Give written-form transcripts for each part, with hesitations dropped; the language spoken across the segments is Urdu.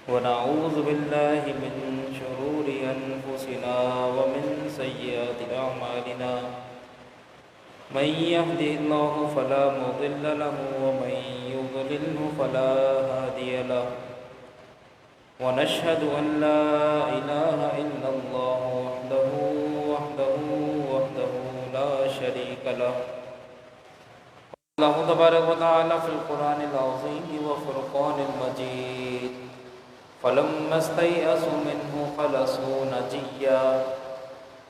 ونعوذ بالله من شرور أنفسنا ومن سيئات أعمالنا من يهده الله فلا مضل له ومن يضلله فلا هادي له ونشهد أن لا إله إلا الله وحده لا شريك له. الله تبارك وتعالى في القرآن العظيم وفرقان المجيد فلما استيئسوا منه خلصوا نجيا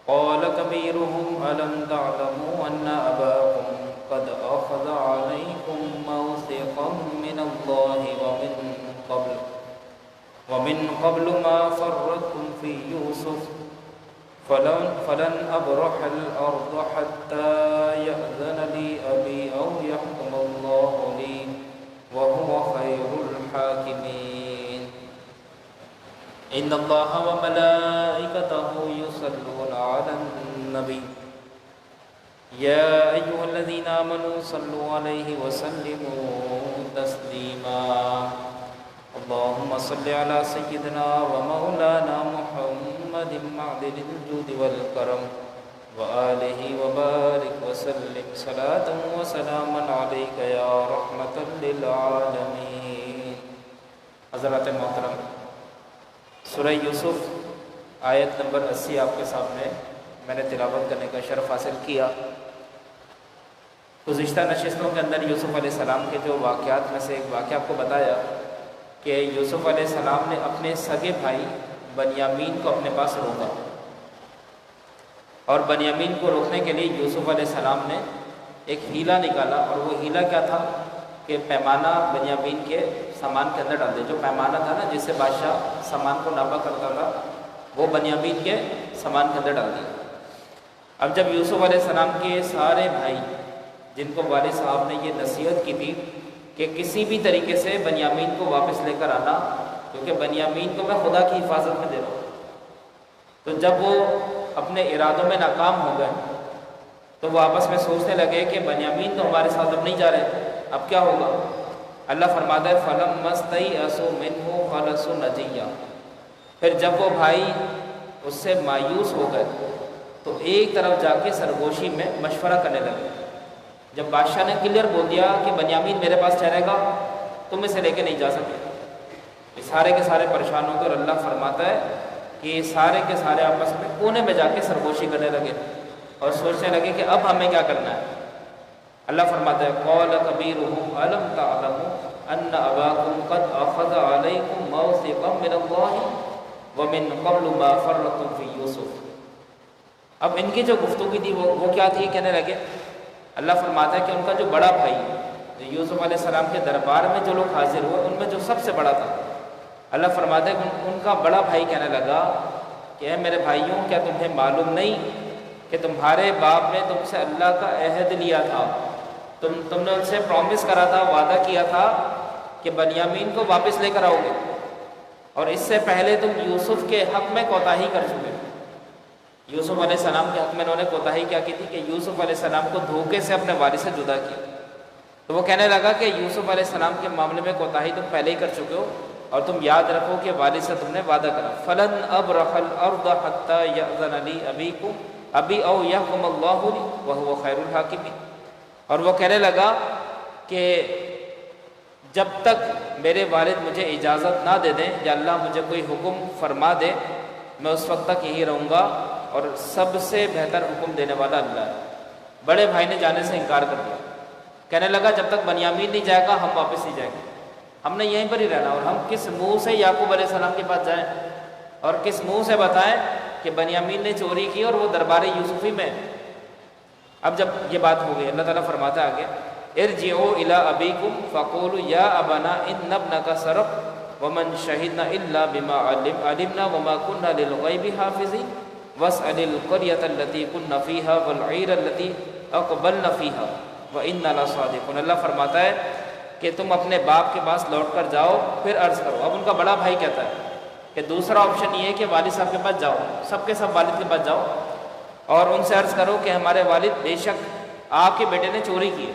قال كبيرهم ألم تعلموا أن أباكم قد أخذ عليكم موثقا من الله ومن قبل ما فرطتم في يوسف فلن أبرح الأرض حتى يأذن لي أبي أو يحكم الله لي وهو خير الحاكمين. إن الله وملائكته يصلون على النبي يا أيها الذين آمنوا صلوا عليه وسلموا تسليما. اللهم صل على سيدنا ومولانا محمد معدن الجود والكرم وآله وبارك وسلم صلاة وسلاما عليك يا رحمة للعالمين. حضرات محترم، سورہ یوسف آیت نمبر 80 آپ کے سامنے میں نے تلاوت کرنے کا شرف حاصل کیا. گزشتہ نشستوں کے اندر یوسف علیہ السلام کے جو واقعات میں سے ایک واقعہ آپ کو بتایا کہ یوسف علیہ السلام نے اپنے سگے بھائی بنیامین کو اپنے پاس روکا، اور بنیامین کو روکنے کے لیے یوسف علیہ السلام نے ایک ہیلا نکالا، اور وہ ہیلا کیا تھا کہ پیمانہ بنیامین کے سامان کے اندر ڈال دے. جو پیمانہ تھا نا جس سے بادشاہ سامان کو ناپا کرتا تھا، وہ بنیامین کے سامان کے اندر ڈال دیا. اب جب یوسف علیہ السلام کے سارے بھائی جن کو والد صاحب نے یہ نصیحت کی تھی کہ کسی بھی طریقے سے بنیامین کو واپس لے کر آنا، کیونکہ بنیامین کو میں خدا کی حفاظت میں دے رہا ہوں، تو جب وہ اپنے ارادوں میں ناکام ہو گئے تو وہ آپس میں سوچنے لگے کہ بنیامین تو ہمارے ساتھ اب نہیں جا رہے، اب کیا ہوگا؟ اللہ فرماتا ہے فَلَمَّا اسْتَيْأَسُوا مِنْهُ خَلَصُوا نَجِيًّا. پھر جب وہ بھائی اس سے مایوس ہو گئے تو ایک طرف جا کے سرگوشی میں مشورہ کرنے لگے. جب بادشاہ نے کلیئر بول دیا کہ بنیامین میرے پاس ٹھہرے گا، تم اسے لے کے نہیں جا سکتے، یہ سارے کے سارے پریشان ہو کر اللہ فرماتا ہے کہ سارے کے سارے آپس میں کونے میں جا کے سرگوشی کرنے لگے اور سوچنے لگے کہ اب ہمیں کیا کرنا ہے. اللہ فرماتا ہے قَالَ كَبِيرُهُمْ أَلَمْ تَعْلَمُوا أَنَّ أَبَاكُمْ قَدْ أَخَذَ عَلَيْكُمْ مَوْثِقًا مِّنَ اللَّهِ وَمِن قَبْلُ مَا فَرَّطْتُمْ فِي يُوسُفَ. اب ان کی جو گفتگو تھی وہ کیا تھی؟ کہنے لگے، اللہ فرماتا ہے کہ ان کا جو بڑا بھائی یوسف علیہ السلام کے دربار میں جو لوگ حاضر ہوئے ان میں جو سب سے بڑا تھا، اللہ فرماتا ہے کہ ان کا بڑا بھائی کہنے لگا کہ اے میرے بھائیوں، کیا تمہیں معلوم نہیں کہ تمہارے باپ نے تم سے اللہ کا عہد لیا تھا، تم نے ان سے پرومس کرا تھا، وعدہ کیا تھا کہ بنیامین کو واپس لے کر آؤ گے، اور اس سے پہلے تم یوسف کے حق میں کوتاہی کر چکے. یوسف علیہ السلام کے حق میں انہوں نے کوتاہی کیا کی تھی کہ یوسف علیہ السلام کو دھوکے سے اپنے والد سے جدا کیا. تو وہ کہنے لگا کہ یوسف علیہ السلام کے معاملے میں کوتاہی تم پہلے ہی کر چکے ہو، اور تم یاد رکھو کہ والد سے تم نے وعدہ کرا فَلَنْ أَبْرَحَ الْأَرْضَ حَتَّى يَأْذَنَ لِي أَبِي أَوْ يَحْكُمَ اللَّهُ لِي وَهُوَ خَيْرُ الْحَاكِمِينَ. اور وہ کہنے لگا کہ جب تک میرے والد مجھے اجازت نہ دے دیں یا اللہ مجھے کوئی حکم فرما دے، میں اس وقت تک یہی رہوں گا، اور سب سے بہتر حکم دینے والا اللہ ہے. بڑے بھائی نے جانے سے انکار کر دیا، کہنے لگا جب تک بنیامین نہیں جائے گا ہم واپس نہیں جائیں گے، ہم نے یہیں پر ہی رہنا. اور ہم کس منہ سے یعقوب علیہ السلام کے پاس جائیں اور کس منہ سے بتائیں کہ بنیامین نے چوری کی اور وہ دربار یوسفی میں. اب جب یہ بات ہو گئی، اللہ تعالیٰ فرماتا ہے آگے ارجعوا الى ابیکم فقولوا یا ابانا ان ابنک سرق ومن شہدنا الا بما علمنا وما كنا للغیب حافظین واسأل القرية التي كنا فيها والعير التي اقبلنا فيها وإنا لصادقون. اللہ فرماتا ہے کہ تم اپنے باپ کے پاس لوٹ کر جاؤ پھر عرض کرو. اب ان کا بڑا بھائی کہتا ہے کہ دوسرا آپشن یہ ہے کہ والد صاحب کے پاس جاؤ، سب کے سب والد کے پاس جاؤ اور ان سے عرض کرو کہ ہمارے والد بے شک آپ کے بیٹے نے چوری کی.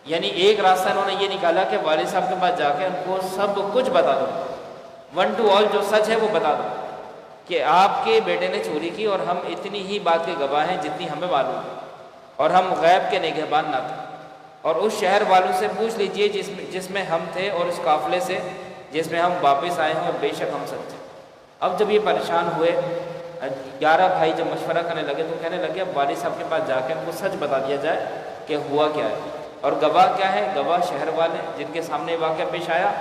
یعنی ایک راستہ انہوں نے یہ نکالا کہ والد صاحب کے پاس جا کے ان کو سب کچھ بتا دو ون ٹو آل جو سچ ہے وہ بتا دو کہ آپ کے بیٹے نے چوری کی، اور ہم اتنی ہی بات کے گواہ ہیں جتنی ہمیں معلوم ہے، اور ہم غیب کے نگہبان نہ تھے، اور اس شہر والوں سے پوچھ لیجئے جس میں ہم تھے، اور اس قافلے سے جس میں ہم واپس آئے ہیں، اور بے شک ہم سچ تھے۔ اب جب یہ پریشان ہوئے 11 بھائی جب مشورہ کرنے لگے تو کہنے لگے اب والد صاحب کے پاس جا کے ان کو سچ بتا دیا جائے کہ ہوا کیا ہے، اور گواہ کیا ہے؟ گواہ شہر والے جن کے سامنے واقعہ پیش آیا،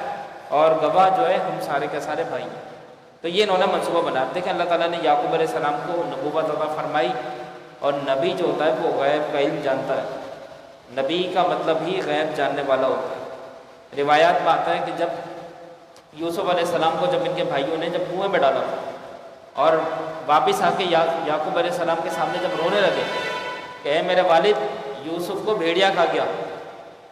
اور گواہ جو ہے ہم سارے کے سارے بھائی ہیں۔ تو یہ انہوں نے منصوبہ بنا، دیکھیں اللہ تعالیٰ نے یعقوب علیہ السلام کو نبوت عطا فرمائی، اور نبی جو ہوتا ہے وہ غیب کا علم جانتا ہے، نبی کا مطلب ہی غیب جاننے والا ہوتا ہے۔ روایات میں آتا ہے کہ جب یوسف علیہ السلام کو جب ان کے بھائیوں نے جب کنویں میں ڈالا تھا، اور واپس آ کے یعقوب علیہ السلام کے سامنے جب رونے لگے کہ اے میرے والد یوسف کو بھیڑیا کھا گیا،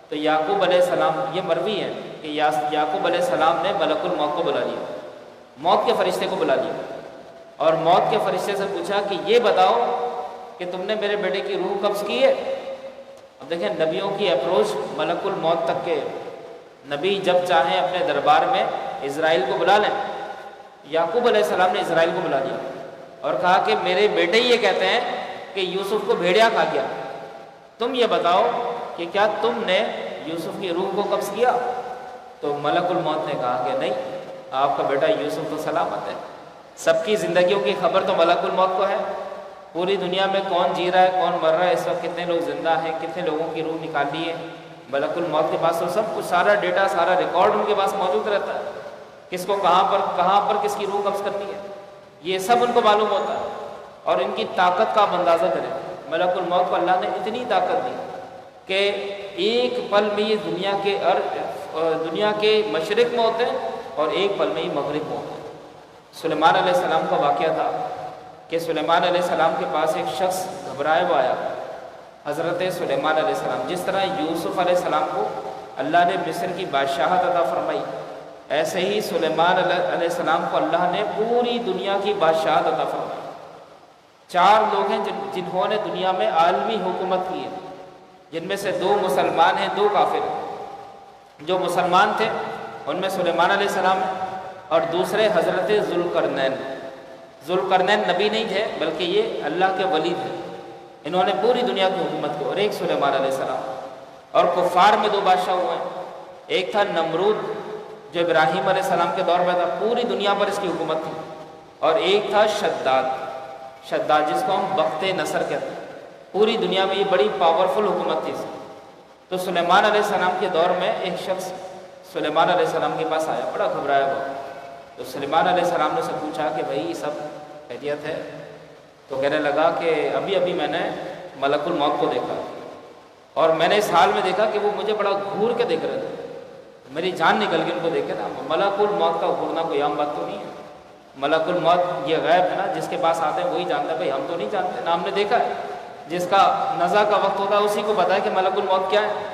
تو یعقوب علیہ السلام، یہ مروی ہے کہ یعقوب علیہ السلام نے ملک الموت کو بلا لیا، موت کے فرشتے کو بلا لیا، اور موت کے فرشتے سے پوچھا کہ یہ بتاؤ کہ تم نے میرے بیٹے کی روح قبض کی ہے۔ اب دیکھیں نبیوں کی اپروچ ملک الموت تک کے، نبی جب چاہیں اپنے دربار میں اسرائیل کو بلا لیں۔ یعقوب علیہ السلام نے اسرائیل کو بلا لیا اور کہا کہ میرے بیٹے یہ کہتے ہیں کہ یوسف کو بھیڑیا کھا گیا، تم یہ بتاؤ کہ کیا تم نے یوسف کی روح کو قبض کیا؟ تو ملک الموت نے کہا کہ نہیں، آپ کا بیٹا یوسف تو سلامت ہے۔ سب کی زندگیوں کی خبر تو ملک الموت کو ہے، پوری دنیا میں کون جی رہا ہے کون مر رہا ہے، اس وقت کتنے لوگ زندہ ہیں، کتنے لوگوں کی روح نکال لی ہے، ملک الموت کے پاس تو سب کچھ، سارا ڈیٹا، سارا ریکارڈ ان کے پاس موجود رہتا ہے، کس کو کہاں پر کس کی روح قبض کرنی ہے، یہ سب ان کو معلوم ہوتا ہے۔ اور ان کی طاقت کا آپ اندازہ کریں، ملک الموت کو اللہ نے اتنی طاقت دی کہ ایک پل میں یہ دنیا کے مشرق میں ہوتے ہیں اور ایک پل میں یہ مغرب میں ہوتے ہیں۔ سلیمان علیہ السلام کا واقعہ تھا کہ سلیمان علیہ السلام کے پاس ایک شخص گھبرائے ہوا آیا، حضرت سلیمان علیہ السلام، جس طرح یوسف علیہ السلام کو اللہ نے مصر کی بادشاہت عطا فرمائی، ایسے ہی سلیمان علیہ السلام کو اللہ نے پوری دنیا کی بادشاہت عطا فرمائی۔ 4 لوگ ہیں جنہوں نے دنیا میں عالمی حکومت کی ہے، جن میں سے 2 مسلمان ہیں 2 کافر ہیں۔ جو مسلمان تھے ان میں سلیمان علیہ السلام اور دوسرے حضرت ذوالقرنین۔ ذوالقرنین نبی نہیں تھے بلکہ یہ اللہ کے ولی تھے، انہوں نے پوری دنیا کی حکومت کی، اور ایک سلیمان علیہ السلام۔ اور کفار میں 2 بادشاہ ہوئے ہیں، ایک تھا نمرود جو ابراہیم علیہ السلام کے دور میں تھا، پوری دنیا پر اس کی حکومت تھی، اور ایک تھا شداد جس کو ہم بخت نصر کہتے ہیں، پوری دنیا میں یہ بڑی پاورفل حکومت تھی۔ تو سلیمان علیہ السلام کے دور میں ایک شخص سلیمان علیہ السلام کے پاس آیا، بڑا گھبرایا ہوا، تو سلیمان علیہ السلام نے اسے پوچھا کہ بھائی سب خیریت ہے؟ تو کہنے لگا کہ ابھی میں نے ملک الموت کو دیکھا، اور میں نے اس حال میں دیکھا کہ وہ مجھے بڑا گھور کے دیکھ رہے تھے، میری جان نکل گئی ان کو دیکھے نا۔ ملک الموت کا گھورنا کوئی عام بات تو نہیں ہے، ملک الموت یہ غیب ہے نا، جس کے پاس آتے ہیں وہی جانتا ہے، بھائی ہم تو نہیں جانتے، نہ ہم نے دیکھا ہے، جس کا نزع کا وقت ہوتا ہے اسی کو پتا ہے کہ ملک الموت کیا ہے۔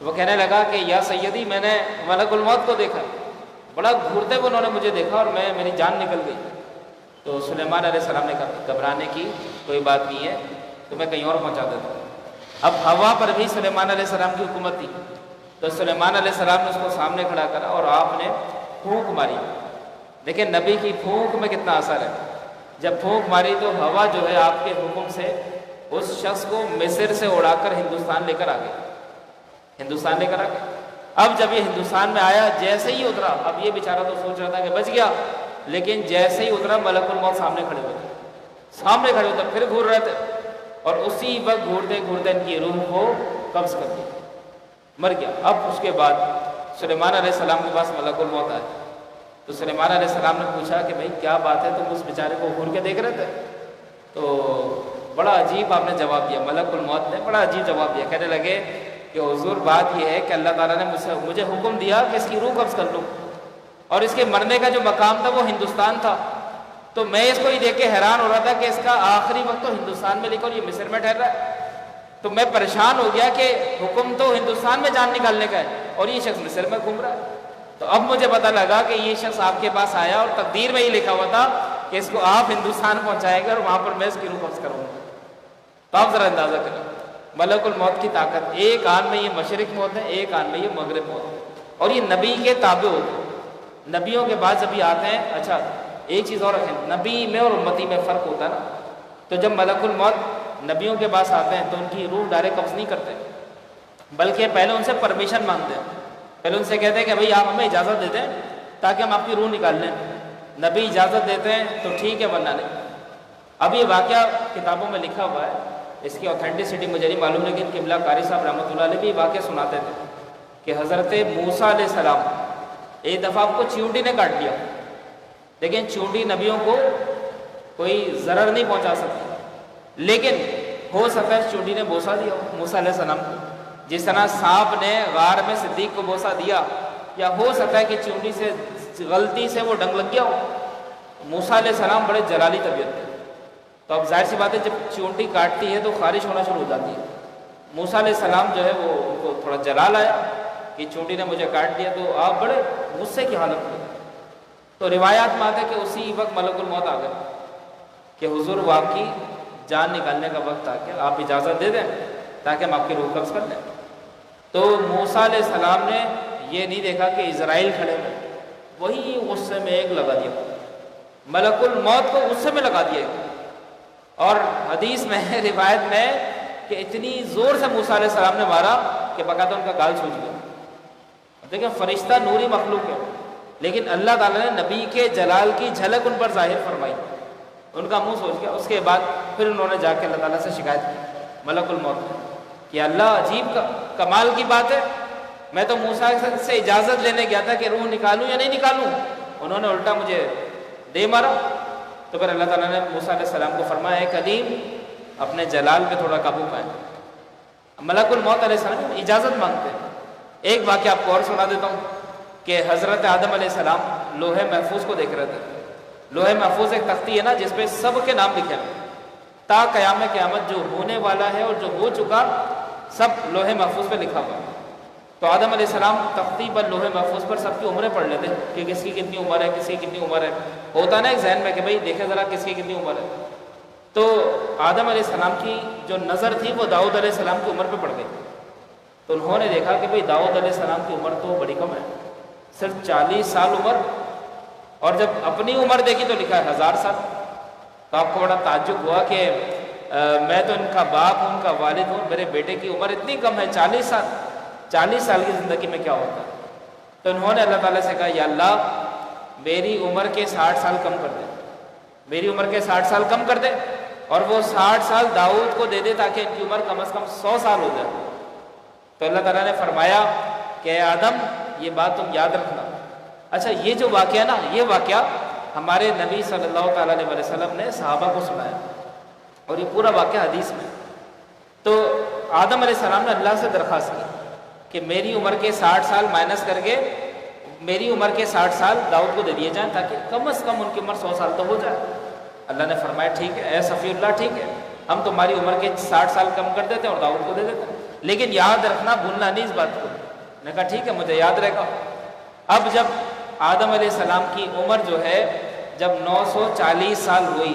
وہ کہنے لگا کہ یا سیدی میں نے ملک الموت کو دیکھا، بڑا گھورتے ہوئے انہوں نے مجھے دیکھا اور میری جان نکل گئی۔ تو سلیمان علیہ السلام نے کہا گھبرانے کی کوئی بات نہیں ہے، تو میں کہیں اور پہنچا دیتا ہوں۔ اب ہوا پر بھی سلیمان علیہ السلام کی حکومت تھی، تو سلیمان علیہ السلام نے اس کو سامنے کھڑا کرا اور آپ نے پھونک ماری۔ دیکھیں نبی کی پھونک میں کتنا اثر ہے، جب پھونک ماری تو ہوا جو ہے آپ کے حکم سے اس شخص کو مصر سے اڑا کر ہندوستان لے کر آ گئے، اب جب یہ ہندوستان میں آیا، جیسے ہی اترا، اب یہ بیچارہ تو سوچ رہا تھا کہ بچ گیا، لیکن جیسے ہی اترا ملک الموت سامنے کھڑے ہوتے پھر گھور رہے تھے، اور اسی وقت گھورتے ان کی روح کو قبض کر دیا، مر گیا۔ اب اس کے بعد سلیمان علیہ السلام کے پاس ملک الموت آیا، تو سلیمان علیہ السلام نے پوچھا کہ بھائی کیا بات ہے، تم اس بیچارے کو گھور کے دیکھ رہے تھے؟ تو بڑا عجیب آپ نے جواب دیا، ملک الموت نے بڑا عجیب جواب دیا، کہنے لگے کہ حضور بات یہ ہے کہ اللہ تعالیٰ نے مجھے حکم دیا کہ اس کی روح قبض کر لوں، اور اس کے مرنے کا جو مقام تھا وہ ہندوستان تھا، تو میں اس کو ہی دیکھ کے حیران ہو رہا تھا کہ اس کا آخری وقت تو ہندوستان میں لکھا اور یہ مصر میں ٹھہر رہا ہے، تو میں پریشان ہو گیا کہ حکم تو ہندوستان میں جان نکالنے کا ہے اور یہ شخص مصر میں گھوم رہا ہے۔ تو اب مجھے پتہ لگا کہ یہ شخص آپ کے پاس آیا اور تقدیر میں ہی لکھا ہوا تھا کہ اس کو آپ ہندوستان پہنچائیں گے اور وہاں پر میں اس کی روح قبض کروں گا۔ تو آپ ذرا اندازہ کریں ملک الموت کی طاقت، ایک آن میں یہ مشرق میں ہوتے ہیں، ایک آن میں یہ مغرب میں ہوتے ہیں، اور یہ نبی کے تابع ہوتے ہیں۔ نبیوں کے بعد جب یہ آتے ہیں، اچھا ایک چیز اور رکھیں، نبی میں اور امتی میں فرق ہوتا ہے نا، تو جب ملک الموت نبیوں کے پاس آتے ہیں تو ان کی روح ڈائریکٹ قبض نہیں کرتے، بلکہ پہلے ان سے پرمیشن مانگتے ہیں، پہلے ان سے کہتے ہیں کہ بھئی آپ ہمیں اجازت دے دیں تاکہ ہم آپ کی روح نکال لیں۔ نبی اجازت دیتے ہیں تو ٹھیک ہے، ورنہ نہیں۔ اب یہ واقعہ کتابوں میں لکھا ہوا ہے، اس کی اوتھینٹسٹی مجھے نہیں معلوم، لیکن قبلہ قاری صاحب رحمۃ اللہ علیہ بھی واقعہ سناتے تھے کہ حضرت موسیٰ علیہ السلام ایک دفعہ آپ کو چیونٹی نے کاٹ لیا، لیکن چیونٹی نبیوں کو کوئی ضرر نہیں پہنچا سکتی، لیکن ہو سکتا ہے چیونٹی نے بوسہ دیا موسیٰ علیہ السلام کو، جس طرح سانپ نے غار میں صدیق کو بوسہ دیا، یا ہو سکتا ہے کہ چیونٹی سے غلطی سے وہ ڈنگ لگ گیا ہو۔ موسیٰ علیہ السلام بڑے جلالی طبیعت تھے، تو اب ظاہر سی بات ہے جب چیونٹی کاٹتی ہے تو خارش ہونا شروع ہو جاتی ہے۔ موسیٰ علیہ السلام جو ہے وہ ان کو تھوڑا جلال آیا کہ چیونٹی نے مجھے کاٹ دیا، تو آپ بڑے غصے کی حالت میں، تو روایات میں آتا ہے کہ اسی وقت ملک الموت آ گئے کہ حضور واقعی جان نکالنے کا وقت آ گیا، آپ اجازت دے دیں تاکہ ہم آپ کی روح قبض کر لیں۔ تو موسیٰ علیہ السلام نے یہ نہیں دیکھا کہ اسرائیل کھڑے ہیں، وہی غصے میں ایک لگا دیا، ملک الموت کو غصے میں لگا دیا۔ اور حدیث میں روایت میں کہ اتنی زور سے موسیٰ علیہ السلام نے مارا کہ باقاعدہ ان کا گال سوج گیا۔ دیکھیں فرشتہ نوری مخلوق ہے، لیکن اللہ تعالیٰ نے نبی کے جلال کی جھلک ان پر ظاہر فرمائی، ان کا منہ سوچ گیا۔ اس کے بعد پھر انہوں نے جا کے اللہ تعالیٰ سے شکایت کی ملک الموت میں کہ اللہ عجیب کمال کی بات ہے، میں تو موسیٰ سے اجازت لینے گیا تھا کہ روح نکالوں یا نہیں نکالوں، انہوں نے الٹا مجھے دے مارا۔ تو پھر اللہ تعالیٰ نے موسیٰ علیہ السلام کو فرمایا اے قدیم اپنے جلال پہ تھوڑا قابو پائیں۔ ملک الموت علیہ السلام اجازت مانگتے ہیں۔ ایک واقعہ آپ کو اور سنا دیتا ہوں کہ حضرت آدم علیہ السلام لوح محفوظ کو دیکھ رہے تھے۔ لوح محفوظ ایک تختی ہے نا جس پہ سب کے نام لکھے ہیں، تا قیام قیامت جو ہونے والا ہے اور جو ہو چکا سب لوح محفوظ پہ لکھا ہوا ہے۔ تو آدم علیہ السلام تختی پر لوح محفوظ پر سب کی عمریں پڑھ لیتے کہ کس کی کتنی عمر ہے، کس کی کتنی عمر ہے، ہوتا نا ایک ذہن میں کہ بھئی دیکھیں ذرا کس کی کتنی عمر ہے۔ تو آدم علیہ السلام کی جو نظر تھی وہ داؤد علیہ السلام کی عمر پہ پڑ گئی، تو انہوں نے دیکھا کہ بھئی داؤد علیہ السلام کی عمر تو بڑی کم ہے، صرف 40 سال عمر، اور جب اپنی عمر دیکھی تو لکھا ہے 1000 سال۔ تو آپ کو بڑا تعجب ہوا کہ میں تو ان کا باپ ہوں، ان کا والد ہوں، میرے بیٹے کی عمر اتنی کم ہے 40 سال، 40 سال کی زندگی میں کیا ہوتا ہے؟ تو انہوں نے اللہ تعالیٰ سے کہا یا اللہ میری عمر کے 60 سال کم کر دے، میری عمر کے 60 سال کم کر دے، اور وہ 60 سال داؤد کو دے دے تاکہ ان کی عمر کم از کم 100 سال ہو جائے۔ تو اللہ تعالیٰ نے فرمایا کہ اے آدم یہ بات تم یاد رکھنا۔ اچھا یہ جو واقعہ نا، یہ واقعہ ہمارے نبی صلی اللہ تعالیٰ علیہ وسلم نے صحابہ کو سنایا، اور یہ پورا واقعہ حدیث میں۔ تو آدم علیہ السلام نے اللہ سے درخواست کی کہ میری عمر کے 60 سال مائنس کر کے میری عمر کے 60 سال داؤد کو دے دیے جائیں تاکہ کم از کم ان کی عمر 100 سال تو ہو جائے۔ اللہ نے فرمایا ٹھیک ہے اے صفی اللہ، ٹھیک ہے ہم تمہاری عمر کے 60 سال کم کر دیتے ہیں اور داؤد کو دے دیتے ہیں، لیکن یاد رکھنا، بھولنا نہیں اس بات کو۔ میں نے کہا ٹھیک ہے مجھے یاد رہے گا۔ اب جب آدم علیہ السلام کی عمر جو ہے جب 940 سال ہوئی،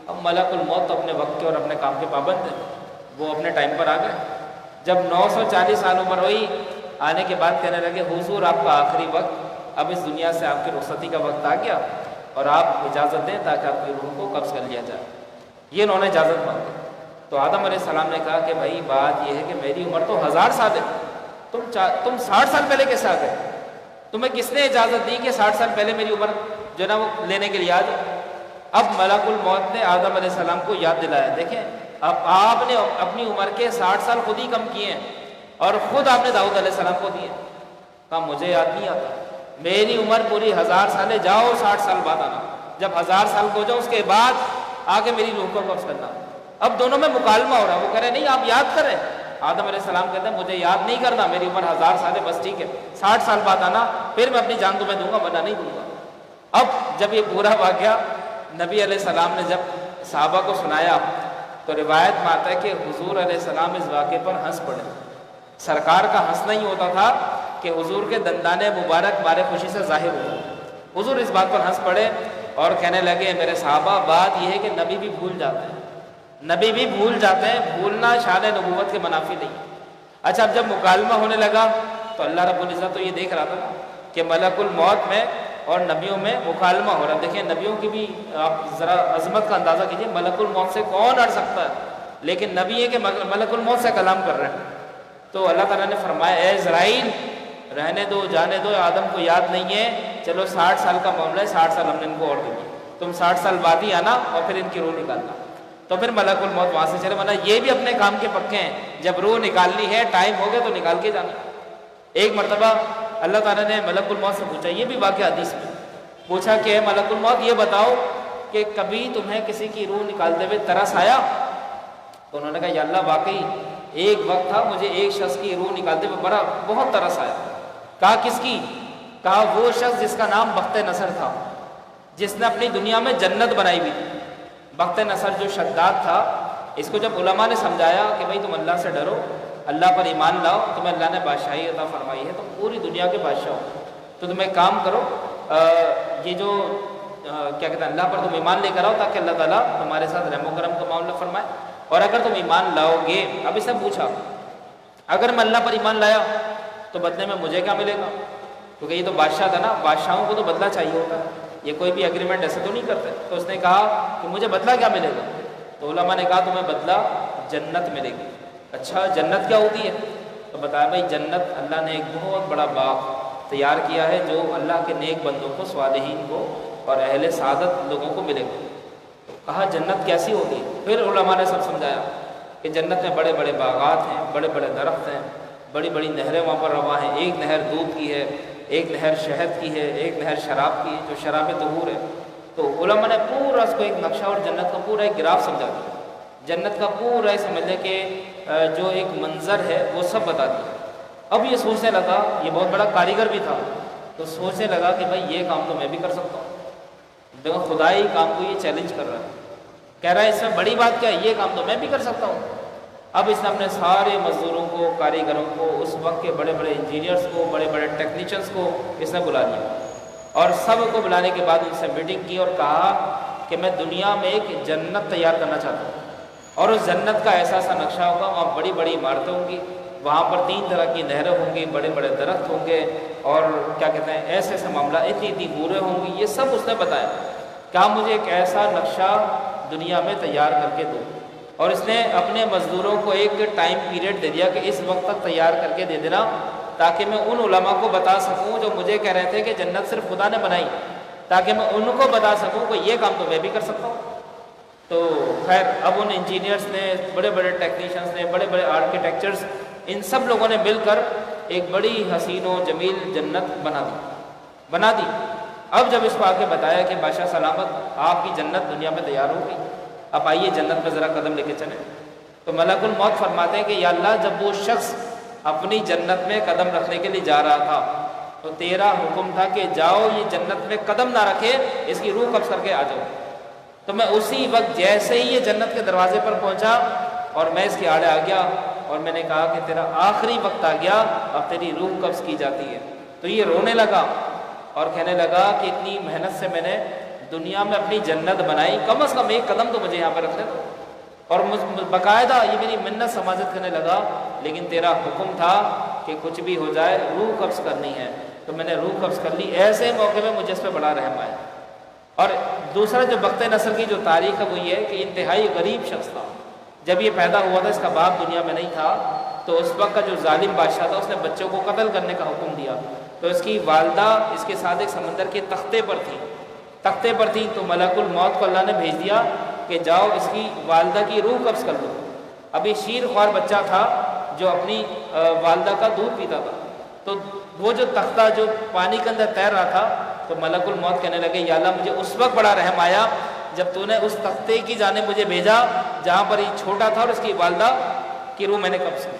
اب ملک الموت تو اپنے وقت کے اور اپنے کام کے پابند ہیں، وہ اپنے ٹائم پر آ گئے۔ جب 940 سال عمر ہوئی، آنے کے بعد کہنے لگے حضور آپ کا آخری وقت، اب اس دنیا سے آپ کی رخصتی کا وقت آ گیا، اور آپ اجازت دیں تاکہ آپ کی روح کو قبض کر لیا جائے۔ یہ انہوں نے اجازت مانگی۔ تو آدم علیہ السلام نے کہا کہ بھائی بات یہ ہے کہ میری عمر تو 1000 سال ہے، تم 60 سال پہلے کیسے آ گئے؟ تمہیں کس نے اجازت دی کہ 60 سال پہلے میری عمر جو ہے نا وہ لینے کے لیے آ جائے؟ اب ملک الموت نے آدم علیہ السلام کو یاد دلایا، دیکھیں اب آپ نے اپنی عمر کے 60 سال خود ہی کم کیے ہیں، اور خود آپ نے داؤد علیہ السلام کو دیے۔ کہا مجھے یاد نہیں آتا، میری عمر پوری 1000 سال ہے، جاؤ 60 سال بعد آنا، جب 1000 سال کو جاؤ اس کے بعد آگے میری روح کو قبض کرنا۔ اب دونوں میں مکالمہ ہو رہا ہے، وہ کہہ رہے نہیں آپ یاد کریں۔ آدم علیہ السلام کہتے ہیں مجھے یاد نہیں کرنا، میری عمر 1000 سال ہے، بس ٹھیک ہے 60 سال بعد آنا، پھر میں اپنی جان تمہیں دوں گا ورنہ نہیں دوں گا۔ اب جب یہ پورا واقعہ نبی علیہ السلام نے جب صحابہ کو سنایا تو روایت میں آتا ہے کہ حضور علیہ السلام اس واقعے پر ہنس پڑے۔ سرکار کا ہنسنا ہی ہوتا تھا کہ حضور کے دندان مبارک بارے خوشی سے ظاہر ہوتا۔ حضور اس بات پر ہنس پڑے اور کہنے لگے میرے صحابہ بات یہ ہے کہ نبی بھی بھول جاتے ہیں، نبی بھی بھول جاتے ہیں، بھولنا شان نبوت کے منافی نہیں۔ اچھا اب جب مکالمہ ہونے لگا تو اللہ رب العزت تو یہ دیکھ رہا تھا کہ ملک الموت میں اور نبیوں میں مکالمہ ہو رہا ہے۔ دیکھیں نبیوں کی بھی آپ ذرا عظمت کا اندازہ کیجئے، ملک الموت سے کون اڑ سکتا ہے، لیکن نبی ہے کہ ملک الموت سے کلام کر رہے ہیں۔ تو اللہ تعالیٰ نے فرمایا اے عزرائیل رہنے دو، جانے دو، آدم کو یاد نہیں ہے، چلو 60 سال کا معاملہ ہے، 60 سال ہم نے ان کو اور دیے، تم 60 سال بعد ہی آنا اور پھر ان کی روح نکالنا۔ تو پھر ملک الموت وہاں سے چلے، ورنہ یہ بھی اپنے کام کے پکے ہیں، جب روح نکالنی ہے ٹائم ہو گیا تو نکال کے جانا۔ ایک مرتبہ اللہ تعالیٰ نے ملک الموت سے پوچھا، یہ بھی واقعہ حدیث میں پوچھا کہ اے ملک الموت یہ بتاؤ کہ کبھی تمہیں کسی کی روح نکالتے ہوئے ترس آیا؟ تو انہوں نے کہا یا اللہ واقعی ایک وقت تھا مجھے ایک شخص کی روح نکالتے ہوئے بہت ترس آیا۔ کہا کس کی؟ کہا وہ شخص جس کا نام بخت نصر تھا، جس نے اپنی دنیا میں جنت بنائی ہوئی تھی۔ بخت نصر جو شداد تھا، اس کو جب علماء نے سمجھایا کہ بھائی تم اللہ سے ڈرو، اللہ پر ایمان لاؤ، تمہیں اللہ نے بادشاہی عطا فرمائی ہے، تم پوری دنیا کے بادشاہ ہو، تو تم ایک کام کرو، یہ جو کیا کہتے ہیں اللہ پر تم ایمان لے کر آؤ تاکہ اللہ تعالیٰ تمہارے ساتھ رحم و کرم کا معاملہ فرمائے، اور اگر تم ایمان لاؤ گے، اب اس نے پوچھا اگر میں اللہ پر ایمان لایا تو بدلے میں مجھے کیا ملے گا؟ کیونکہ یہ تو بادشاہ تھا نا، بادشاہوں کو تو بدلہ چاہیے ہوتا ہے، یہ کوئی بھی ایگریمنٹ ایسے تو نہیں کرتے۔ تو اس نے کہا کہ مجھے بدلہ کیا ملے گا؟ تو علماء نے کہا تمہیں بدلہ جنت ملے گی۔ اچھا جنت کیا ہوتی ہے؟ تو بتایا بھائی جنت اللہ نے ایک بہت بڑا باغ تیار کیا ہے جو اللہ کے نیک بندوں کو، صالحین کو اور اہل سعادت لوگوں کو ملے گا۔ کہا جنت کیسی ہوتی ہے؟ پھر علماء نے سب سمجھایا کہ جنت میں بڑے بڑے باغات ہیں، بڑے بڑے درخت ہیں، بڑی بڑی نہریں وہاں پر رواں ہیں، ایک نہر دودھ کی ہے، ایک نہر شہد کی ہے، ایک نہر شراب کی ہے جو شراب طہور ہے۔ تو علماء نے پورا اس کو ایک نقشہ اور جنت کا پورا ایک گراف سمجھا دیا، جنت کا پورا سمجھ لے کہ جو ایک منظر ہے وہ سب بتا دیا۔ اب یہ سوچنے لگا، یہ بہت بڑا کاریگر بھی تھا، تو سوچنے لگا کہ بھائی یہ کام تو میں بھی کر سکتا ہوں۔ دیکھو خدائی کام کو یہ چیلنج کر رہا ہے، کہہ رہا ہے اس میں بڑی بات کیا ہے، یہ کام تو میں بھی کر سکتا ہوں۔ اب اس نے اپنے سارے مزدوروں کو، کاریگروں کو، اس وقت کے بڑے بڑے انجینئرز کو، بڑے بڑے ٹیکنیشینس کو اس نے بلا لیا، اور سب کو بلانے کے بعد ان سے میٹنگ کی اور کہا کہ میں دنیا میں ایک جنت تیار کرنا چاہتا ہوں، اور اس جنت کا ایسا نقشہ ہوگا، وہاں بڑی بڑی عمارتیں ہوں گی، وہاں پر 3 طرح کی نہریں ہوں گی، بڑے بڑے درخت ہوں گے، اور کیا کہتے ہیں ایسے معاملہ، اتنی بورے ہوں گی، یہ سب اس نے بتایا۔ کہا مجھے ایک ایسا نقشہ دنیا میں تیار کر کے دو، اور اس نے اپنے مزدوروں کو ایک ٹائم پیریڈ دے دیا کہ اس وقت تک تیار کر کے دے دینا، تاکہ میں ان علماء کو بتا سکوں جو مجھے کہہ رہے تھے کہ جنت صرف خدا نے بنائی، تاکہ میں ان کو بتا سکوں کہ یہ کام تو میں بھی کر سکتا ہوں۔ تو خیر اب ان انجینئرز نے، بڑے بڑے ٹیکنیشینس نے، بڑے بڑے آرکیٹیکچرز، ان سب لوگوں نے مل کر ایک بڑی حسین و جمیل جنت بنا دی۔ اب جب اس کو آگے بتایا کہ بادشاہ سلامت آپ کی جنت دنیا میں تیار ہو گئی، اب آئیے جنت میں ذرا قدم لے کے چلیں، تو ملک الموت فرماتے ہیں کہ یا اللہ جب وہ شخص اپنی جنت میں قدم رکھنے کے لیے جا رہا تھا تو تیرا حکم تھا کہ جاؤ یہ جنت میں قدم نہ رکھے، اس کی روح قبض کر کے آ جاؤ۔ تو میں اسی وقت جیسے ہی یہ جنت کے دروازے پر پہنچا اور میں اس کے آڑے آ گیا اور میں نے کہا کہ تیرا آخری وقت آ گیا، اب تیری روح قبض کی جاتی ہے۔ تو یہ رونے لگا اور کہنے لگا کہ اتنی محنت سے میں نے دنیا میں اپنی جنت بنائی، کم از کم ایک قدم تو مجھے یہاں پہ رکھنے دو، اور باقاعدہ یہ میری منت سماجت کرنے لگا، لیکن تیرا حکم تھا کہ کچھ بھی ہو جائے روح قبض کرنی ہے، تو میں نے روح قبض کر لی۔ ایسے موقع میں مجھے اس پہ بڑا رحم آیا۔ اور دوسرا جو بخت نصر کی جو تاریخ ہے وہ یہ ہے کہ انتہائی غریب شخص تھا، جب یہ پیدا ہوا تھا اس کا باپ دنیا میں نہیں تھا، تو اس وقت کا جو ظالم بادشاہ تھا اس نے بچوں کو قتل کرنے کا حکم دیا، تو اس کی والدہ اس کے ساتھ ایک سمندر کے تختے پر تھی، تو ملک الموت کو اللہ نے بھیج دیا کہ جاؤ اس کی والدہ کی روح قبض کر لو۔ ابھی شیر خوار بچہ تھا جو اپنی والدہ کا دودھ پیتا تھا، تو وہ جو تختہ جو پانی کے اندر تیر رہا تھا، تو ملک الموت کہنے لگے یا اللہ مجھے اس وقت بڑا رحم آیا جب تو نے اس تختے کی جانب مجھے بھیجا جہاں پر یہ چھوٹا تھا اور اس کی والدہ کی روح میں نے قبض کی۔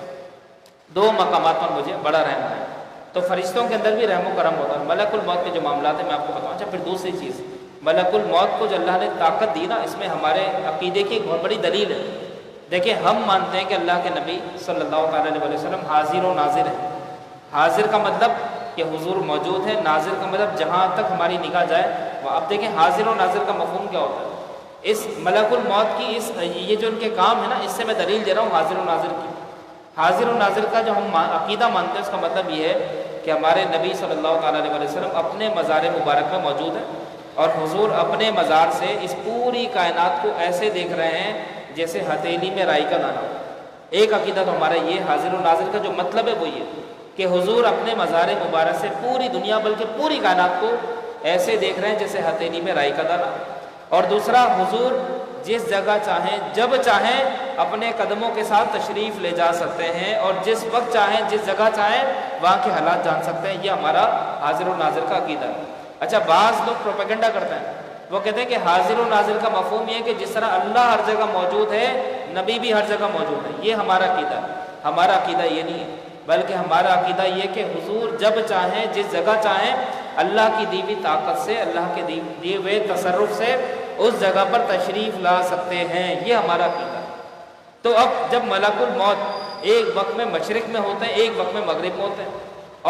2 مقامات پر مجھے بڑا رحم آیا۔ تو فرشتوں کے اندر بھی رحم و کرم ہوتا ہے۔ ملک الموت کے جو معاملات ہیں میں آپ کو بتاؤں۔ اچھا پھر دوسری چیز، ملک الموت کو جو اللہ نے طاقت دی نا، اس میں ہمارے عقیدے کی ایک بہت بڑی دلیل ہے۔ دیکھیں ہم مانتے ہیں کہ اللہ کے نبی صلی اللہ تعالیٰ علیہ وسلم حاضر و ناظر ہے۔ حاضر کا مطلب کہ حضور موجود ہے، ناظر کا مطلب جہاں تک ہماری نگاہ جائے۔ اب دیکھیں حاضر و ناظر کا مفہوم کیا ہوتا ہے۔ اس ملک الموت کی یہ جو ان کے کام ہے نا، اس سے میں دلیل دے رہا ہوں حاضر و ناظر کی۔ حاضر و ناظر کا جو ہم عقیدہ مانتے ہیں اس کا مطلب یہ ہے کہ ہمارے نبی صلی اللہ تعالیٰ علیہ وسلم اپنے مزار مبارک میں موجود ہیں اور حضور اپنے مزار سے اس پوری کائنات کو ایسے دیکھ رہے ہیں جیسے ہتھیلی میں رائی کا دانہ۔ ایک عقیدہ تو ہمارا یہ حاضر و ناظر کا جو مطلب ہے وہ یہ کہ حضور اپنے مزار مبارک سے پوری دنیا بلکہ پوری کائنات کو ایسے دیکھ رہے ہیں جیسے ہتھیلی میں رائی کا دانہ۔ اور دوسرا، حضور جس جگہ چاہیں جب چاہیں اپنے قدموں کے ساتھ تشریف لے جا سکتے ہیں اور جس وقت چاہیں جس جگہ چاہیں وہاں کے حالات جان سکتے ہیں۔ یہ ہمارا حاضر و ناظر کا عقیدہ ہے۔ اچھا، بعض لوگ پروپیگنڈا کرتے ہیں، وہ کہتے ہیں کہ حاضر و ناظر کا مفہوم یہ ہے کہ جس طرح اللہ ہر جگہ موجود ہے نبی بھی ہر جگہ موجود ہے۔ یہ ہمارا عقیدہ ہے۔ ہمارا عقیدہ یہ نہیں ہے، بلکہ ہمارا عقیدہ یہ کہ حضور جب چاہیں جس جگہ چاہیں اللہ کی دی ہوئی طاقت سے، اللہ کے دیے ہوئے تصرف سے اس جگہ پر تشریف لا سکتے ہیں۔ یہ ہمارا عقیدہ ہے۔ تو اب جب ملک الموت ایک وقت میں مشرق میں ہوتے ہیں، ایک وقت میں مغرب میں ہوتے ہیں،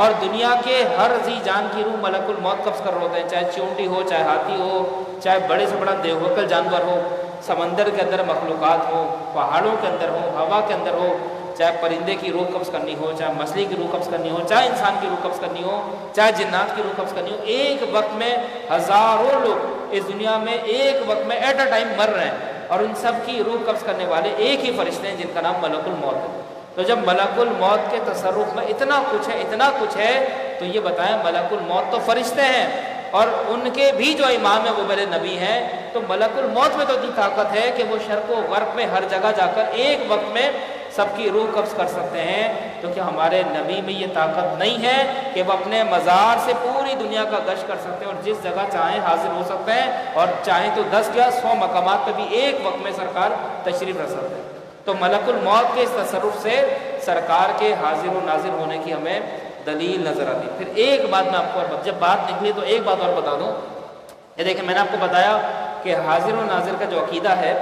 اور دنیا کے ہر ذی جان کی روح ملک الموت قبض کر رہے ہوتے ہیں، چاہے چونٹی ہو، چاہے ہاتھی ہو، چاہے بڑے سے بڑا دیوکل جانور ہو، سمندر کے اندر مخلوقات ہو، پہاڑوں کے اندر ہو، ہوا کے اندر ہو، چاہے پرندے کی روح قبض کرنی ہو، چاہے مچھلی کی روح قبض کرنی ہو، چاہے انسان کی روح قبض کرنی ہو، چاہے جنات کی روح قبض کرنی ہو، ایک وقت میں ہزاروں لوگ اس دنیا میں ایک وقت میں ایٹ اے ٹائم مر رہے ہیں، اور ان سب کی روح قبض کرنے والے ایک ہی فرشتے ہیں جن کا نام ملک الموت ہے۔ تو جب ملک الموت کے تصرف میں اتنا کچھ ہے تو یہ بتائیں ملک الموت تو فرشتے ہیں اور ان کے بھی جو امام ہیں وہ میرے نبی ہیں، تو ملک الموت میں تو اتنی طاقت ہے کہ وہ شرق و غرب میں ہر جگہ جا کر ایک وقت میں سب کی روح قبض کر سکتے ہیں۔ تو کیا ہمارے نبی میں یہ طاقت نہیں ہے کہ وہ اپنے مزار سے پوری دنیا کا گشت کر سکتے ہیں اور جس جگہ چاہیں حاضر ہو سکتے ہیں، اور چاہیں تو 10 یا 100 مقامات پہ بھی ایک وقت میں سرکار تشریف رکھ سکتے ہیں؟ تو ملک الموت کے اس تصرف سے سرکار کے حاضر و ناظر ہونے کی ہمیں دلیل نظر آتی۔ پھر ایک بات میں آپ کو جب بات نکلی تو ایک بات اور بتا دوں، یہ دیکھیں میں نے آپ کو بتایا کہ حاضر و ناظر کا جو عقیدہ ہے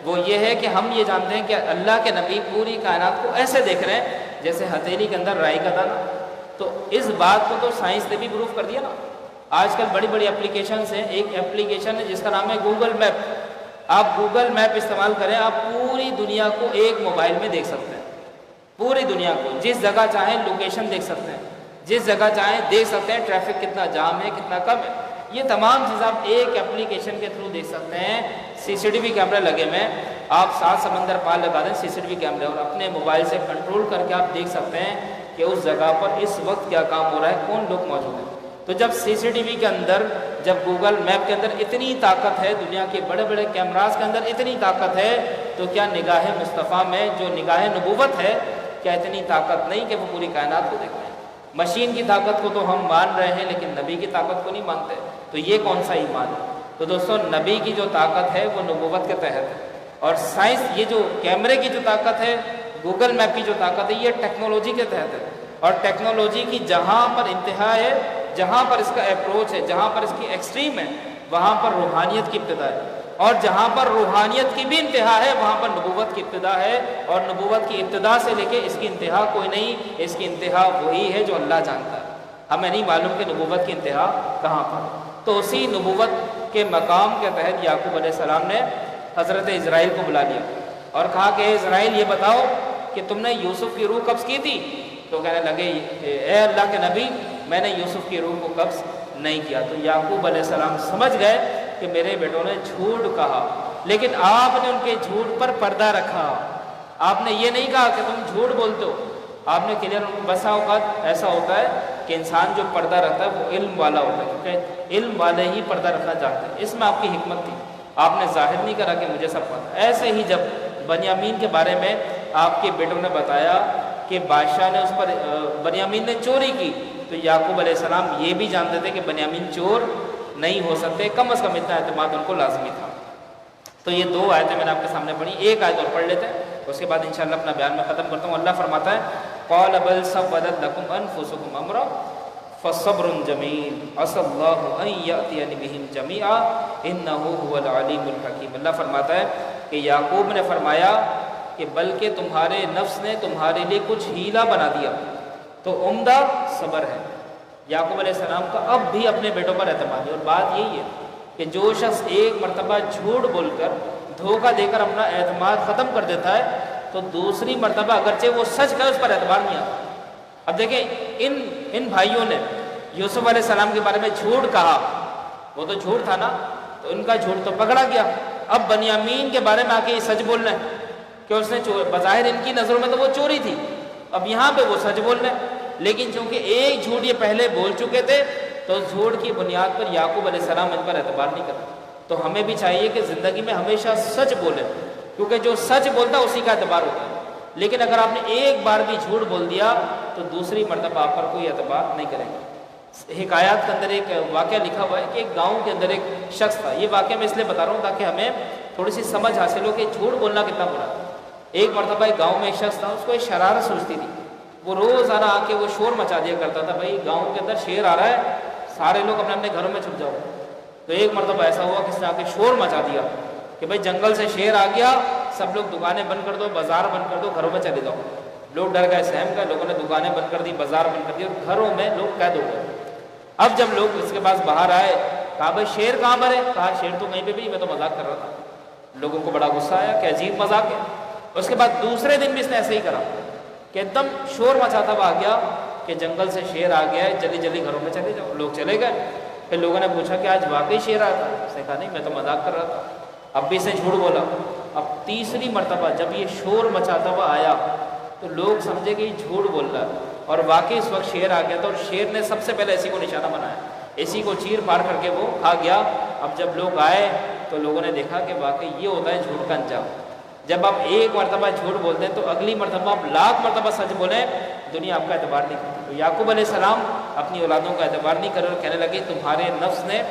وہ یہ ہے کہ ہم یہ جانتے ہیں کہ اللہ کے نبی پوری کائنات کو ایسے دیکھ رہے ہیں جیسے ہتھیلی کے اندر رائی کا دانہ۔ تو اس بات کو تو سائنس نے بھی پروف کر دیا نا۔ آج کل بڑی بڑی اپلیکیشنز ہیں، ایک اپلیکیشن ہے جس کا نام ہے گوگل میپ۔ آپ گوگل میپ استعمال کریں، آپ پوری دنیا کو ایک موبائل میں دیکھ سکتے ہیں، پوری دنیا کو جس جگہ چاہیں لوکیشن دیکھ سکتے ہیں، جس جگہ چاہیں دیکھ سکتے ہیں ٹریفک کتنا جام ہے کتنا کم ہے۔ یہ تمام چیزیں آپ ایک اپلیکیشن کے تھرو دیکھ سکتے ہیں۔ CCTV کیمرے لگے ہوئے ہیں، آپ 7 سمندر پار لگا دیں CCTV کیمرے اور اپنے موبائل سے کنٹرول کر کے آپ دیکھ سکتے ہیں کہ اس جگہ پر اس وقت کیا کام ہو رہا ہے، کون لوگ موجود ہیں۔ تو جب CCTV کے اندر، جب گوگل میپ کے اندر اتنی طاقت ہے، دنیا کے بڑے بڑے کیمراز کے اندر اتنی طاقت ہے، تو کیا نگاہ مصطفیٰ میں جو نگاہ نبوت ہے کیا اتنی طاقت نہیں کہ وہ پوری کائنات کو دیکھ رہے ہیں؟ مشین کی طاقت کو تو ہم مان رہے ہیں لیکن نبی کی طاقت کو نہیں مانتے، تو یہ کون سا ایمان ہے؟ تو دوستو، نبی کی جو طاقت ہے وہ نبوت کے تحت ہے، اور سائنس، یہ جو کیمرے کی جو طاقت ہے، گوگل میپ کی جو طاقت ہے، یہ ٹیکنالوجی کے تحت ہے۔ اور ٹیکنالوجی کی جہاں پر انتہا ہے، جہاں پر اس کا اپروچ ہے، جہاں پر اس کی ایکسٹریم ہے، وہاں پر روحانیت کی ابتدا ہے، اور جہاں پر روحانیت کی بھی انتہا ہے وہاں پر نبوت کی ابتدا ہے، اور نبوت کی ابتدا سے لے کے اس کی انتہا کوئی نہیں، اس کی انتہا وہی ہے جو اللہ جانتا ہے۔ ہمیں نہیں معلوم کہ نبوت کی انتہا کہاں پر۔ تو اسی نبوت کے مقام کے تحت یعقوب علیہ السلام نے حضرت اسرائیل کو بلا لیا اور کہا کہ اے اسرائیل، یہ بتاؤ کہ تم نے یوسف کی روح قبض کی تھی؟ تو کہنے لگے اے اللہ کے نبی، میں نے یوسف کی روح کو قبض نہیں کیا۔ تو یعقوب علیہ السلام سمجھ گئے کہ میرے بیٹوں نے جھوٹ کہا، لیکن آپ نے ان کے جھوٹ پر پردہ رکھا۔ آپ نے یہ نہیں کہا کہ تم جھوٹ بولتے ہو، آپ نے کلیئر، بسا اوقات ایسا ہوتا ہے کہ انسان جو پردہ رکھتا ہے وہ علم والا ہوتا ہے، کیونکہ علم والے ہی پردہ رکھنا چاہتے ہیں۔ اس میں آپ کی حکمت تھی، آپ نے ظاہر نہیں کرا کہ مجھے سب پتہ۔ ایسے ہی جب بنیامین کے بارے میں آپ کے بیٹوں نے بتایا کہ بادشاہ نے اس پر، بنیامین نے چوری کی، تو یعقوب علیہ السلام یہ بھی جانتے تھے کہ بنیامین چور نہیں ہو سکتے، کم از کم اتنا اعتماد ان کو لازمی تھا۔ تو یہ 2 آیتیں میں نے آپ کے سامنے پڑھی، ایک آیت اور پڑھ لیتے ہیں، اس کے بعد انشاءاللہ اپنا بیان میں ختم کرتا ہوں۔ اللہ فرماتا ہے قال بل سولت لكم انفسكم امرا فصبر جمیل عسى الله ان ياتيني بهم جميعا انه هو العليم الحكيم۔ اللہ فرماتا ہے کہ یعقوب نے فرمایا کہ بلکہ تمہارے نفس نے تمہارے لیے کچھ ہیلا بنا دیا، تو عمدہ صبر ہے۔ یعقوب علیہ السلام کا اب بھی اپنے بیٹوں پر اعتماد ہے، اور بات یہی ہے کہ جو شخص ایک مرتبہ جھوٹ بول کر، دھوکہ دے کر اپنا اعتماد ختم کر دیتا ہے، تو دوسری مرتبہ اگرچہ وہ سچ کہے اس پر اعتبار نہیں آتا۔ اب دیکھیں ان بھائیوں نے یوسف علیہ السلام کے بارے میں جھوٹ کہا، وہ تو جھوٹ تھا نا، تو ان کا جھوٹ تو پکڑا گیا۔ اب بنیامین کے بارے میں آ کے یہ سچ بول رہے ہیں کہ اس نے بظاہر ان کی نظروں میں تو وہ چوری تھی، اب یہاں پہ وہ سچ بول رہے ہیں، لیکن چونکہ ایک جھوٹ یہ پہلے بول چکے تھے تو جھوٹ کی بنیاد پر یعقوب علیہ السلام ان پر اعتبار نہیں کرتے۔ تو ہمیں بھی چاہیے کہ زندگی میں ہمیشہ سچ بولیں، کیونکہ جو سچ بولتا ہے اسی کا اعتبار ہوتا ہے، لیکن اگر آپ نے ایک بار بھی جھوٹ بول دیا تو دوسری مرتبہ آپ پر کوئی اعتبار نہیں کرے گا۔ حکایات کے اندر ایک واقعہ لکھا ہوا ہے کہ ایک گاؤں کے اندر ایک شخص تھا، یہ واقعہ میں اس لیے بتا رہا ہوں تاکہ ہمیں تھوڑی سی سمجھ حاصل ہو کہ جھوٹ بولنا کتنا برا ہے۔ ایک مرتبہ ایک گاؤں میں ایک شخص تھا، اس کو ایک شرارت سوچتی تھی، وہ روزانہ آ کے وہ شور مچا دیا کرتا تھا، بھائی گاؤں کے اندر شیر آ رہا ہے، سارے لوگ اپنے اپنے گھروں میں چھپ جاؤ۔ تو ایک مرتبہ ایسا ہوا کہ اس نے آ کے شور مچا دیا کہ بھائی جنگل سے شیر آ گیا، سب لوگ دکانیں بند کر دو، بازار بند کر دو، گھروں میں چلے جاؤ۔ لوگ ڈر گئے، سہم گئے، لوگوں نے دکانیں بند کر دی، بازار بند کر دی، اور گھروں میں لوگ قید ہو گئے۔ اب جب لوگ اس کے پاس باہر آئے، کہا بھائی شیر کہاں پر ہے؟ کہا شیر تو کہیں پہ بھی، میں تو مذاق کر رہا تھا۔ لوگوں کو بڑا غصہ آیا کہ عجیب مذاق ہے۔ اس کے بعد دوسرے دن بھی اس نے ایسے ہی کرا کہ ایک دم شور مچاتا ہوا آ گیا کہ جنگل سے شیر آ گیا ہے، جلدی جلدی گھروں میں چلے جاؤ۔ لوگ چلے گئے۔ پھر لوگوں نے پوچھا کہ آج واقعی شیر آیا تھا؟ اس نے کہا نہیں، میں تو مذاق کر رہا تھا۔ اب بھی اس نے جھوٹ بولا۔ اب تیسری مرتبہ جب یہ شور مچاتا ہوا آیا تو لوگ سمجھے کہ یہ جھوٹ بول رہا ہے، اور واقعی اس وقت شیر آ گیا تھا، اور شیر نے سب سے پہلے اسی کو نشانہ بنایا، اسی کو چیر پار کر کے وہ کھا گیا۔ اب جب لوگ آئے تو لوگوں نے دیکھا کہ واقعی یہ ہوتا ہے جھوٹ کا انجام۔ جب آپ ایک مرتبہ جھوٹ بولتے ہیں تو اگلی مرتبہ آپ لاکھ مرتبہ سچ بولیں، دنیا آپ کا اعتبار نہیں کرتی۔ تو یعقوب علیہ السلام اپنی اولادوں کا اعتبار نہیں کرے اور کہنے لگے تمہارے نفس نے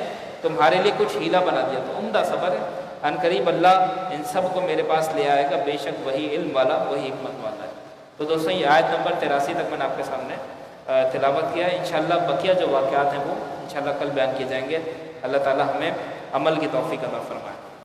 تمہارے لیے کچھ ہیلا بنا دیا۔ تو عمدہ صبر ہے، ان قریب اللہ ان سب کو میرے پاس لے آئے گا، بے شک وہی علم والا، وہی حکمت والا ہے۔ تو دوستوں یہ آیت نمبر 83 تک میں نے آپ کے سامنے تلاوت کیا ہے۔ انشاءاللہ بقیہ جو واقعات ہیں وہ انشاءاللہ کل بیان کیے جائیں گے۔ اللہ تعالی ہمیں عمل کی توفیق عطا فرمائے۔